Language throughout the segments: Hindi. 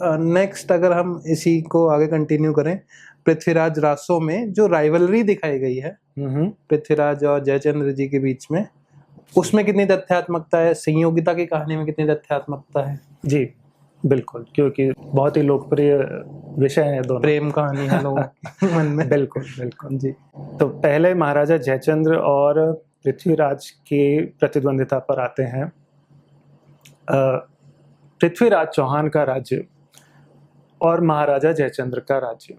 नेक्स्ट अगर हम इसी को आगे कंटिन्यू करें, पृथ्वीराज रासो में जो राइवलरी दिखाई गई है पृथ्वीराज और जयचंद्र जी के बीच में, उसमें कितनी तथ्यात्मकता है? संयोगिता की कहानी में कितनी तथ्यात्मकता है? जी बिल्कुल, क्योंकि बहुत ही लोकप्रिय विषय है दोनों, प्रेम कहानी है लोगों के मन में। बिल्कुल बिल्कुल जी। तो पहले महाराजा जयचंद्र और पृथ्वीराज की प्रतिद्वंदिता पर आते हैं। पृथ्वीराज चौहान का राज्य और महाराजा जयचंद्र का राज्य,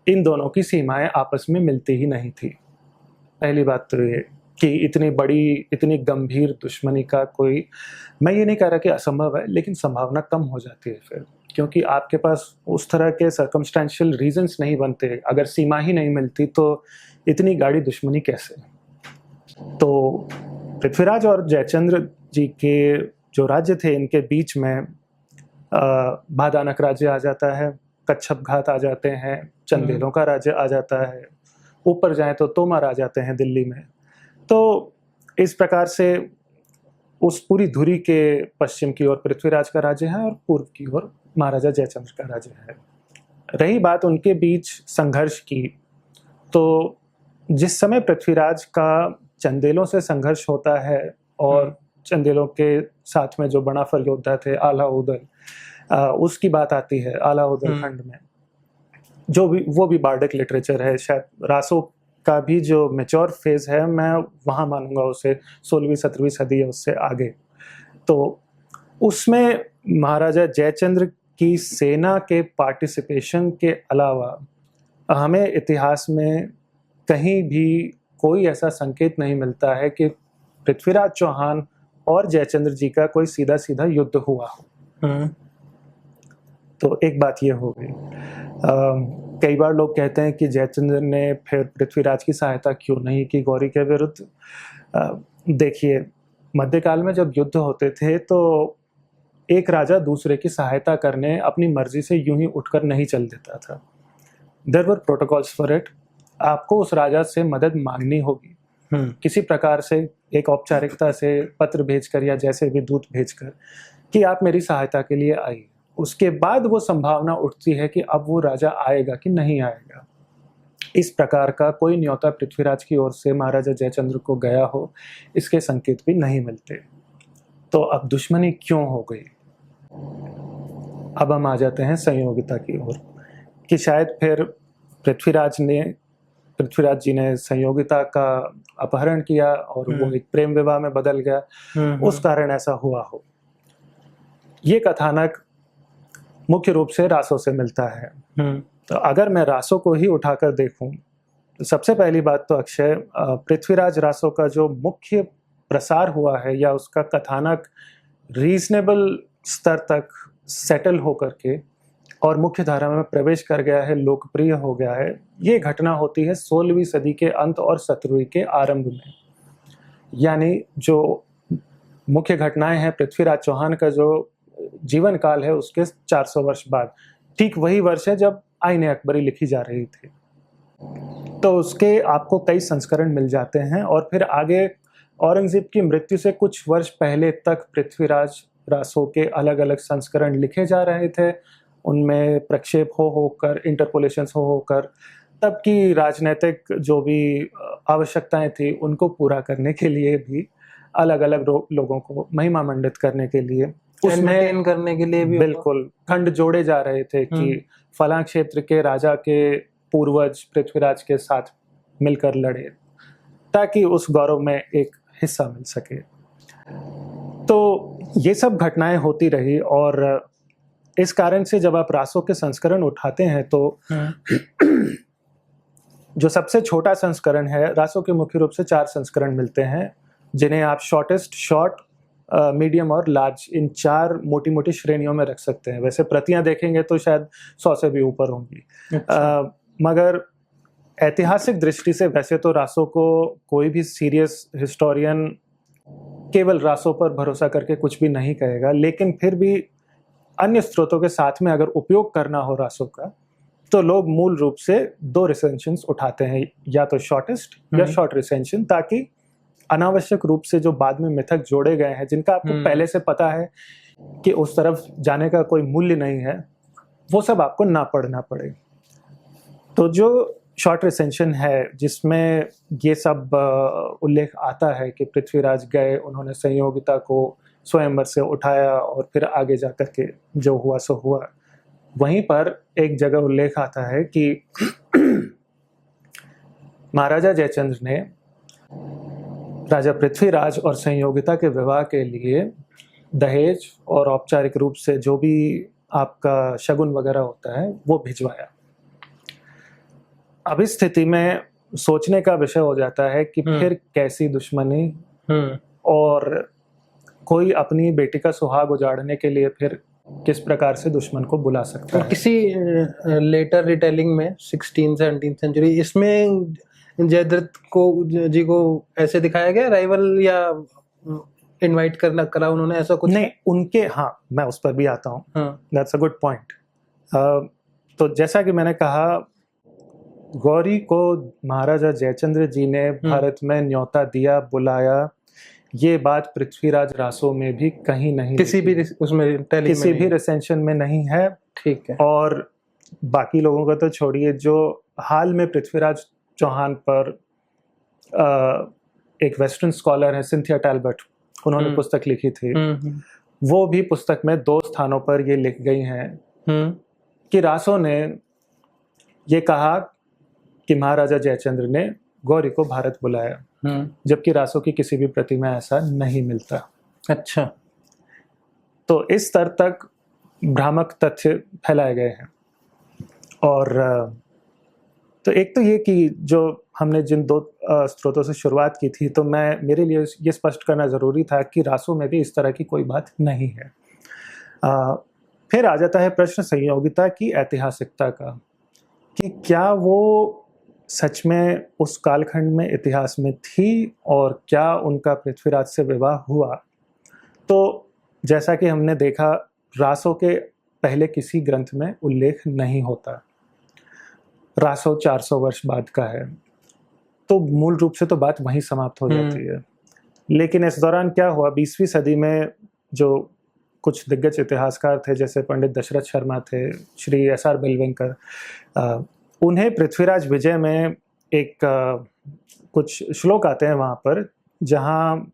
इन दोनों की सीमाएं आपस में मिलती ही नहीं थी। पहली बात तो ये कि इतनी बड़ी, इतनी गंभीर दुश्मनी का कोई, मैं ये नहीं कह रहा कि असंभव है, लेकिन संभावना कम हो जाती है फिर, क्योंकि आपके पास उस तरह के सर्कमस्टेंशियल रीजंस नहीं बनते। अगर सीमा ही नहीं मिलती तो इतनी गाढ़ी दुश्मनी कैसे? तो पृथ्वीराज और जयचंद्र जी के जो राज्य थे, इनके बीच में भादानक राज्य आ जाता है, कच्छप घात आ जाते हैं, चंदेलों का राज्य आ जाता है, ऊपर जाएं तो तोमर आ जाते हैं दिल्ली में। तो इस प्रकार से उस पूरी धुरी के पश्चिम की ओर पृथ्वीराज का राज्य है और पूर्व की ओर महाराजा जयचंद्र का राज्य है। रही बात उनके बीच संघर्ष की, तो जिस समय पृथ्वीराज का चंदेलों से संघर्ष होता है और चंदेलों के साथ में जो बनाफर योद्धा थे अलाउद्दीन, उसकी बात आती है अलाउद्दीन खंड में, जो भी वो भी बार्डिक लिटरेचर है। शायद रासो का भी जो मैच्योर फेज है, मैं वहाँ मानूंगा उसे 16वीं 17वीं सदी है, उससे आगे। तो उसमें महाराजा जयचंद्र की सेना के पार्टिसिपेशन के अलावा हमें इतिहास में कहीं भी कोई ऐसा संकेत नहीं मिलता है कि पृथ्वीराज चौहान और जयचंद्र जी का कोई सीधा सीधा युद्ध हुआ हो। तो एक बात ये हो गई। कई बार लोग कहते हैं कि जयचंद्र ने फिर पृथ्वीराज की सहायता क्यों नहीं की गौरी के विरुद्ध। देखिए, मध्यकाल में जब युद्ध होते थे तो एक राजा दूसरे की सहायता करने अपनी मर्जी से यूं ही उठकर नहीं चल देता था। There were protocols for it. आपको उस राजा से मदद मांगनी होगी, किसी प्रकार से, एक औपचारिकता से पत्र भेजकर या जैसे भी दूत भेजकर कि आप मेरी सहायता के लिए आइए। उसके बाद वो संभावना उठती है कि अब वो राजा आएगा कि नहीं आएगा। इस प्रकार का कोई न्योता पृथ्वीराज की ओर से महाराजा जयचंद्र को गया हो, इसके संकेत भी नहीं मिलते। तो अब दुश्मनी क्यों हो गई? अब हम आ जाते हैं संयोगिता की ओर कि शायद फिर पृथ्वीराज जी ने संयोगिता का अपहरण किया और वो एक प्रेम विवाह में बदल गया, उस कारण ऐसा हुआ हो। ये कथानक मुख्य रूप से रासो से मिलता है। तो अगर मैं रासो को ही उठाकर देखूं तो सबसे पहली बात तो अक्षय, पृथ्वीराज रासो का जो मुख्य प्रसार हुआ है या उसका कथानक रीजनेबल स्तर तक सेटल होकर के और मुख्य धारा में प्रवेश कर गया है, लोकप्रिय हो गया है, ये घटना होती है 16वीं सदी के अंत और 17वीं के आरंभ में। यानी जो मुख्य घटनाएं हैं, पृथ्वीराज चौहान का जो जीवन काल है उसके 400 वर्ष बाद, ठीक वही वर्ष है जब आईने अकबरी लिखी जा रही थी। तो उसके आपको कई संस्करण मिल जाते हैं और फिर आगे औरंगजेब की मृत्यु से कुछ वर्ष पहले तक पृथ्वीराज रासो के अलग अलग संस्करण लिखे जा रहे थे। उनमें प्रक्षेप होकर, इंटरपोलेशंस होकर तब की राजनीतिक जो भी आवश्यकताएं थी उनको पूरा करने के लिए भी, अलग अलग लोगों को महिमा मंडित करने के लिए, उसमें करने के लिए भी बिल्कुल खंड जोड़े जा रहे थे कि फलां क्षेत्र के राजा के पूर्वज पृथ्वीराज के साथ मिलकर लड़े, ताकि उस गौरव में एक हिस्सा मिल सके। तो ये सब घटनाएं होती रही और इस कारण से जब आप रासो के संस्करण उठाते हैं तो जो सबसे छोटा संस्करण है, रासो के मुख्य रूप से 4 संस्करण मिलते हैं, जिन्हें आप शॉर्टेस्ट, शॉर्ट, मीडियम और लार्ज, इन 4 मोटी मोटी श्रेणियों में रख सकते हैं। वैसे प्रतियां देखेंगे तो शायद 100 से भी ऊपर होंगी। मगर ऐतिहासिक दृष्टि से वैसे तो रासो को कोई भी सीरियस हिस्टोरियन केवल रासो पर भरोसा करके कुछ भी नहीं कहेगा, लेकिन फिर भी अन्य स्रोतों के साथ में अगर उपयोग करना हो रासो का, तो लोग मूल रूप से 2 रिसेंशंस उठाते हैं, या तो शॉर्टेस्ट या शॉर्ट रिसेंशन, ताकि अनावश्यक रूप से जो बाद में मिथक जोड़े गए हैं, जिनका आपको पहले से पता है कि उस तरफ जाने का कोई मूल्य नहीं है, वो सब आपको ना पढ़ना पड़े। तो जो शॉर्ट रिसेंशन है जिसमें ये सब उल्लेख आता है कि पृथ्वीराज गए, उन्होंने संयोगिता को स्वयंवर से उठाया और फिर आगे जाकर के जो हुआ सो हुआ, वहीं पर एक जगह उल्लेख आता है कि महाराजा जयचंद्र ने राजा पृथ्वीराज और संयोगिता के विवाह के लिए दहेज और औपचारिक रूप से जो भी आपका शगुन वगैरह होता है वो भिजवाया। अब इस स्थिति में सोचने का विषय हो जाता है कि फिर कैसी दुश्मनी, और कोई अपनी बेटी का सुहाग उजाड़ने के लिए फिर किस प्रकार से दुश्मन को बुला सकता है। किसी लेटर रिटेलिंग में 16-17 सेंचुरी इसमें जयद्रथ जी को ऐसे दिखाया गया राइवल या इनवाइट करा उन्होंने, ऐसा कुछ नहीं उनके, हाँ मैं उस पर भी आता हूँ। That's a good point. तो जैसा कि मैंने कहा, गौरी को महाराजा जयचंद्र जी ने भारत में न्योता दिया, बुलाया, ये बात पृथ्वीराज रासो में भी कहीं नहीं, किसी भी उसमें किसी भी रिसेंशन में नहीं है। ठीक है। और बाकी लोगों का तो छोड़िए, जो हाल में पृथ्वीराज चौहान पर एक वेस्टर्न स्कॉलर है सिंथिया टैल्बर्ट, उन्होंने पुस्तक लिखी थी, वो भी पुस्तक में 2 स्थानों पर ये लिख गई हैं कि रासो ने ये कहा कि महाराजा जयचंद्र ने गौरी को भारत बुलाया, जबकि रासो की किसी भी प्रति में ऐसा नहीं मिलता। अच्छा। तो इस स्तर तक भ्रामक तथ्य फैलाए गए हैं। और तो एक तो ये कि जो हमने जिन 2 स्रोतों से शुरुआत की थी, तो मेरे लिए ये स्पष्ट करना ज़रूरी था कि रासो में भी इस तरह की कोई बात नहीं है। फिर आ जाता है प्रश्न संयोगिता की ऐतिहासिकता का, कि क्या वो सच में उस कालखंड में इतिहास में थी और क्या उनका पृथ्वीराज से विवाह हुआ। तो जैसा कि हमने देखा, रासो के पहले किसी ग्रंथ में उल्लेख नहीं होता। रासो 400 वर्ष बाद का है, तो मूल रूप से तो बात वहीं समाप्त हो जाती है। लेकिन इस दौरान क्या हुआ, 20वीं सदी में जो कुछ दिग्गज इतिहासकार थे, जैसे पंडित दशरथ शर्मा थे, श्री SR बेलवेंकर, उन्हें पृथ्वीराज विजय में एक कुछ श्लोक आते हैं वहाँ पर, जहाँ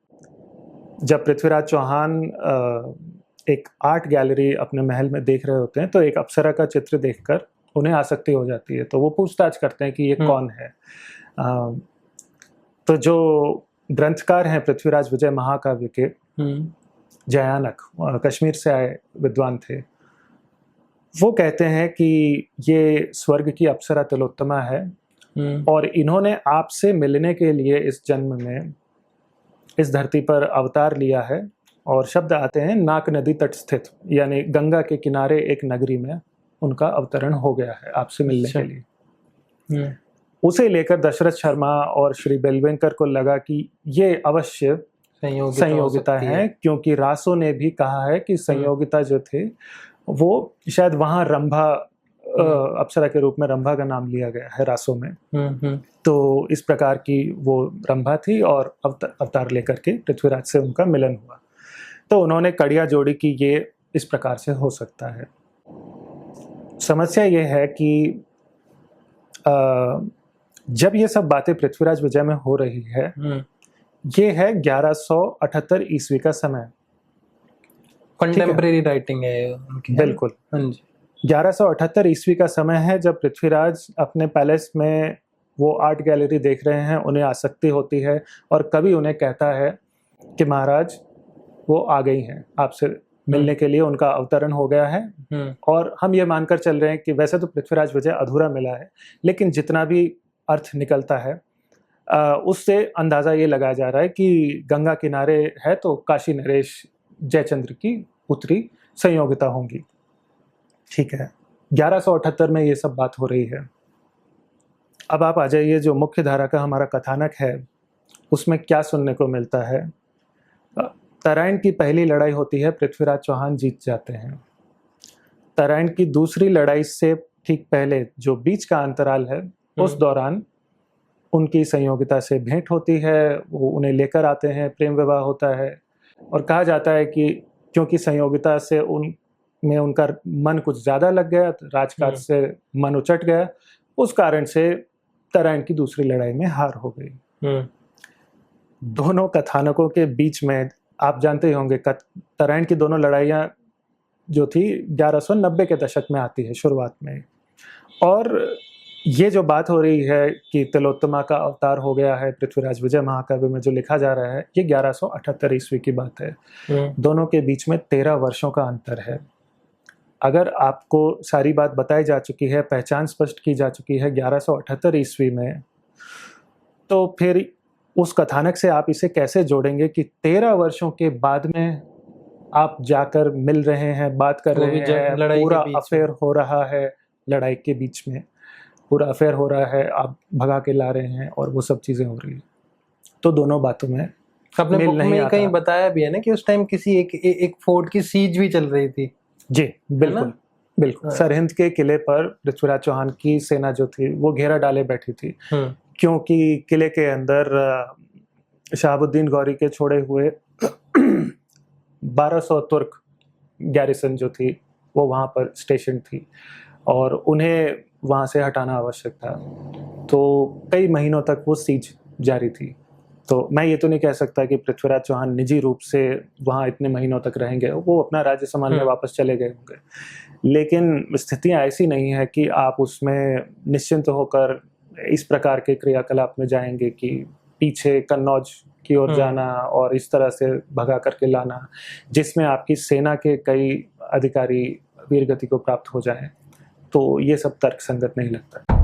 जब पृथ्वीराज चौहान एक आर्ट गैलरी अपने महल में देख रहे होते हैं, तो एक अप्सरा का चित्र देखकर उन्हें आसक्ति हो जाती है, तो वो पूछताछ करते हैं कि ये कौन है। तो जो ग्रंथकार हैं पृथ्वीराज विजय महाकाव्य के, जयानक, कश्मीर से आए विद्वान थे, वो कहते हैं कि ये स्वर्ग की अप्सरा तिलोत्तमा है और इन्होंने आपसे मिलने के लिए इस जन्म में इस धरती पर अवतार लिया है। और शब्द आते हैं नाक नदी तट स्थित, यानी गंगा के किनारे एक नगरी में उनका अवतरण हो गया है आपसे मिलने के लिए। उसे लेकर दशरथ शर्मा और श्री बेलवेंकर को लगा कि ये अवश्य संयोगिता है, क्योंकि रासो ने भी कहा है कि संयोगिता जो थे वो शायद वहाँ रंभा अप्सरा के रूप में रंभा का नाम लिया गया है रासो में। तो इस प्रकार की वो रंभा थी और अवतार लेकर के पृथ्वीराज से उनका मिलन हुआ। तो उन्होंने कड़िया जोड़ी कि ये इस प्रकार से हो सकता है। समस्या ये है कि जब ये सब बातें पृथ्वीराज विजय में हो रही है, ये है 1178 ईस्वी का समय, कंटेम्परेरी राइटिंग है बिल्कुल। 1178 ईस्वी का समय है जब पृथ्वीराज अपने पैलेस में वो आर्ट गैलरी देख रहे हैं, उन्हें आसक्ति होती है और कवि उन्हें कहता है कि महाराज वो आ गई हैं आपसे मिलने के लिए, उनका अवतरण हो गया है। और हम ये मानकर चल रहे हैं कि वैसे तो पृथ्वीराज विजय अधूरा मिला है, लेकिन जितना भी अर्थ निकलता है उससे अंदाज़ा ये लगाया जा रहा है कि गंगा किनारे है तो काशी नरेश जयचंद्र की पुत्री संयोगिता होंगी। ठीक है, 1178 में ये सब बात हो रही है। अब आप आ जाइए, जो मुख्य धारा का हमारा कथानक है उसमें क्या सुनने को मिलता है। तराइन की पहली लड़ाई होती है, पृथ्वीराज चौहान जीत जाते हैं। तराइन की दूसरी लड़ाई से ठीक पहले जो बीच का अंतराल है, उस दौरान उनकी संयोगिता से भेंट होती है, वो उन्हें लेकर आते हैं, प्रेम विवाह होता है और कहा जाता है कि क्योंकि संयोगिता से उनमें उनका मन कुछ ज़्यादा लग गया, राजकाज से मन उचट गया, उस कारण से तराइन की दूसरी लड़ाई में हार हो गई। दोनों कथानकों के बीच में आप जानते ही होंगे तराइन की दोनों लड़ाइयाँ जो थी 1190 के दशक में आती है शुरुआत में, और ये जो बात हो रही है कि तिलोत्तमा का अवतार हो गया है पृथ्वीराज विजय महाकाव्य में जो लिखा जा रहा है, ये 1178 ईस्वी की बात है। दोनों के बीच में 13 वर्षों का अंतर है। अगर आपको सारी बात बताई जा चुकी है, पहचान स्पष्ट की जा चुकी है 1178 ईस्वी में, तो फिर उस कथानक से आप इसे कैसे जोड़ेंगे कि 13 वर्षों के बाद में आप जाकर मिल रहे हैं, बात कर रहे हैं, पूरा अफेयर हो रहा है, लड़ाई के बीच में पूरा अफेयर हो रहा है, आप भगा के ला रहे हैं और वो सब चीजें हो रही है। तो दोनों बातों में अपने बुक में कहीं बताया भी है ना कि उस टाइम किसी एक फोर्ट की सीज भी चल रही थी। जी बिल्कुल बिल्कुल। सरहिंद के किले पर पृथ्वीराज चौहान की सेना जो थी वो घेरा डाले बैठी थी, क्योंकि किले के अंदर शहाबुद्दीन गौरी के छोड़े हुए 1200 तुर्क गैरिसन जो थी वो वहाँ पर स्टेशन थी और उन्हें वहाँ से हटाना आवश्यक था। तो कई महीनों तक वो सीज जारी थी। तो मैं ये तो नहीं कह सकता कि पृथ्वीराज चौहान निजी रूप से वहाँ इतने महीनों तक रहेंगे, वो अपना राज्य संभालने वापस चले गए होंगे, लेकिन स्थितियाँ ऐसी नहीं है कि आप उसमें निश्चिंत होकर इस प्रकार के क्रियाकलाप में जाएंगे कि पीछे कन्नौज की ओर जाना और इस तरह से भगा करके लाना, जिसमें आपकी सेना के कई अधिकारी वीरगति को प्राप्त हो जाएं। तो ये सब तर्कसंगत नहीं लगता।